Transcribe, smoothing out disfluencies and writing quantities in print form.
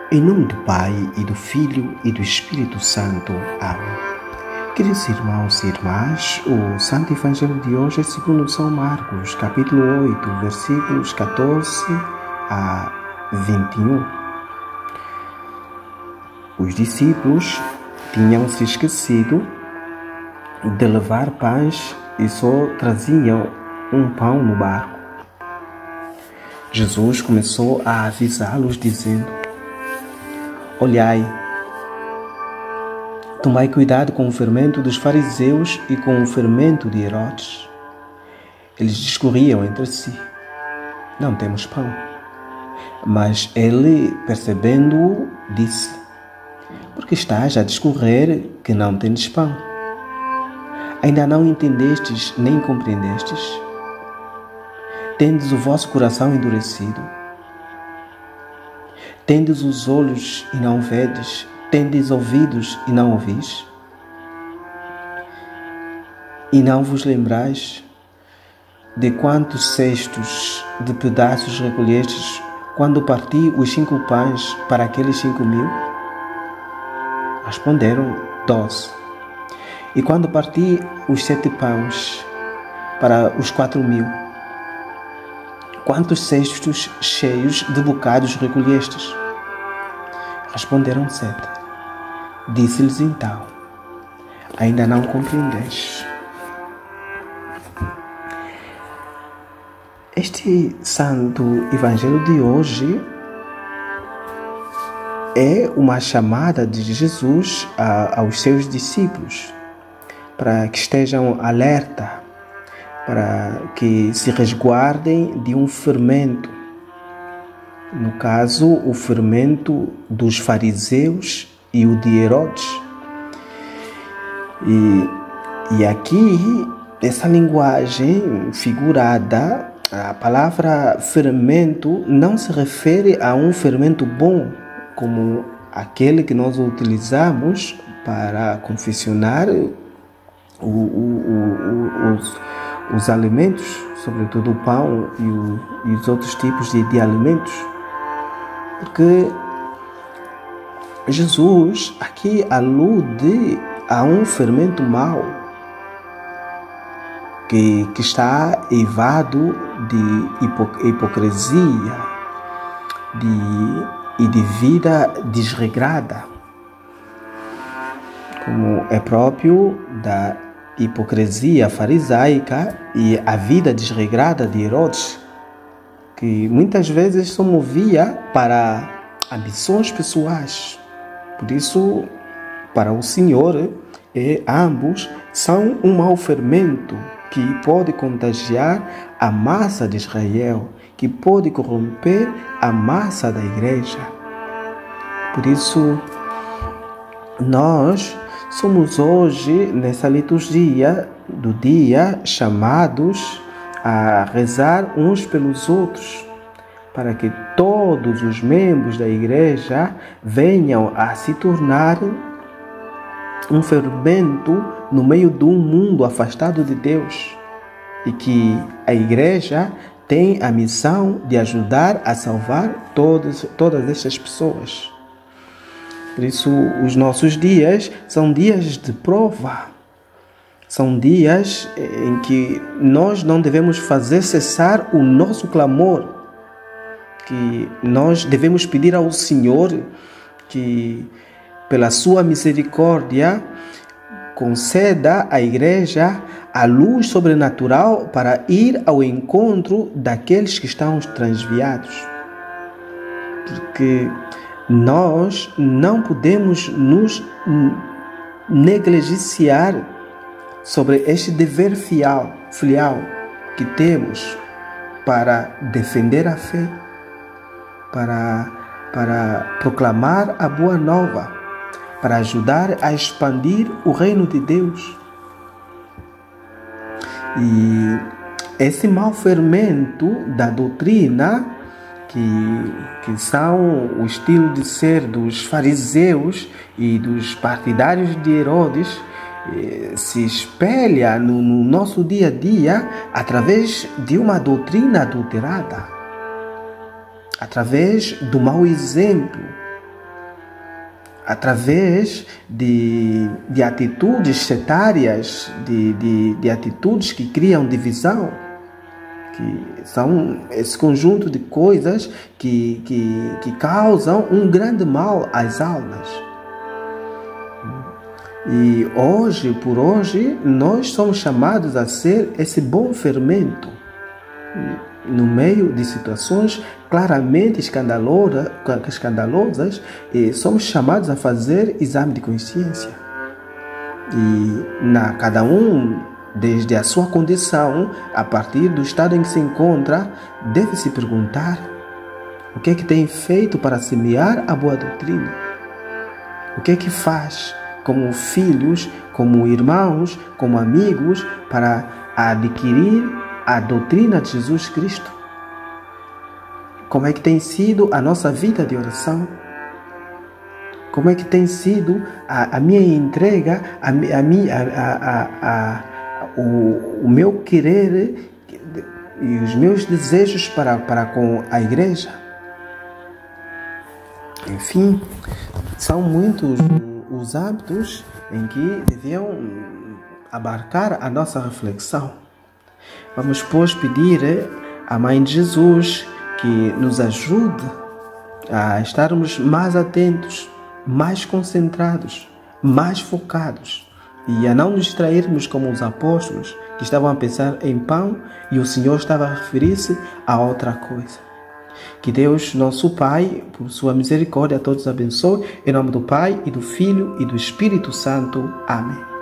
Em nome do Pai, e do Filho, e do Espírito Santo. Amém. Queridos irmãos e irmãs, o Santo Evangelho de hoje é segundo São Marcos, capítulo 8, versículos 14 a 21. Os discípulos tinham se esquecido de levar pães e só traziam um pão no barco. Jesus começou a avisá-los, dizendo: Olhai, tomai cuidado com o fermento dos fariseus e com o fermento de Herodes. Eles discorriam entre si: Não temos pão. Mas ele, percebendo-o, disse: Por que estás a discorrer que não tendes pão? Ainda não entendestes nem compreendestes? Tendes o vosso coração endurecido? Tendes os olhos e não vedes? Tendes ouvidos e não ouvis? E não vos lembrais de quantos cestos de pedaços recolhestes quando parti os 5 pães para aqueles 5.000? Responderam: 12. E quando parti os 7 pães para os 4.000? Quantos cestos cheios de bocados recolhestes? Responderam: 7. Disse-lhes então: Ainda não compreendeis? Este santo evangelho de hoje é uma chamada de Jesus aos seus discípulos para que estejam alerta, para que se resguardem de um fermento. No caso, o fermento dos fariseus e o de Herodes. E aqui, essa linguagem figurada, a palavra fermento não se refere a um fermento bom, como aquele que nós utilizamos para confeccionar os alimentos, sobretudo o pão e os outros tipos de alimentos. Porque Jesus aqui alude a um fermento mau que está eivado de hipocrisia e de vida desregrada, como é próprio da hipocrisia farisaica e a vida desregrada de Herodes, que muitas vezes se movia para ambições pessoais. Por isso, para o Senhor, ambos são um mau fermento que pode contagiar a massa de Israel, que pode corromper a massa da igreja. Por isso, nós somos hoje, nessa liturgia do dia, chamados a rezar uns pelos outros, para que todos os membros da igreja venham a se tornar um fermento no meio de um mundo afastado de Deus, e que a igreja tem a missão de ajudar a salvar todas estas pessoas. Por isso, os nossos dias são dias de prova. São dias em que nós não devemos fazer cessar o nosso clamor, que nós devemos pedir ao Senhor que, pela sua misericórdia, conceda à igreja a luz sobrenatural para ir ao encontro daqueles que estão transviados. Porque nós não podemos nos negligenciar sobre este dever filial que temos para defender a fé, para proclamar a boa nova, para ajudar a expandir o reino de Deus. E esse mau fermento da doutrina, que são o estilo de ser dos fariseus e dos partidários de Herodes, se espelha no nosso dia a dia através de uma doutrina adulterada, através do mau exemplo através de atitudes setárias, de atitudes que criam divisão, que são esse conjunto de coisas que causam um grande mal às almas. E por hoje, nós somos chamados a ser esse bom fermento no meio de situações claramente escandalosas, e somos chamados a fazer exame de consciência. E cada um, desde a sua condição, a partir do estado em que se encontra, deve se perguntar o que é que tem feito para semear a boa doutrina. O que é que faz como filhos, como irmãos, como amigos, para adquirir a doutrina de Jesus Cristo? Como é que tem sido a nossa vida de oração? Como é que tem sido a minha entrega, o meu querer e os meus desejos para com a igreja? Enfim, são muitos os hábitos em que deviam abarcar a nossa reflexão. Vamos, pois, pedir à Mãe de Jesus que nos ajude a estarmos mais atentos, mais concentrados, mais focados e a não nos distrairmos como os apóstolos que estavam a pensar em pão e o Senhor estava a referir-se a outra coisa. Que Deus, nosso Pai, por sua misericórdia, a todos abençoe. Em nome do Pai, e do Filho, e do Espírito Santo. Amém.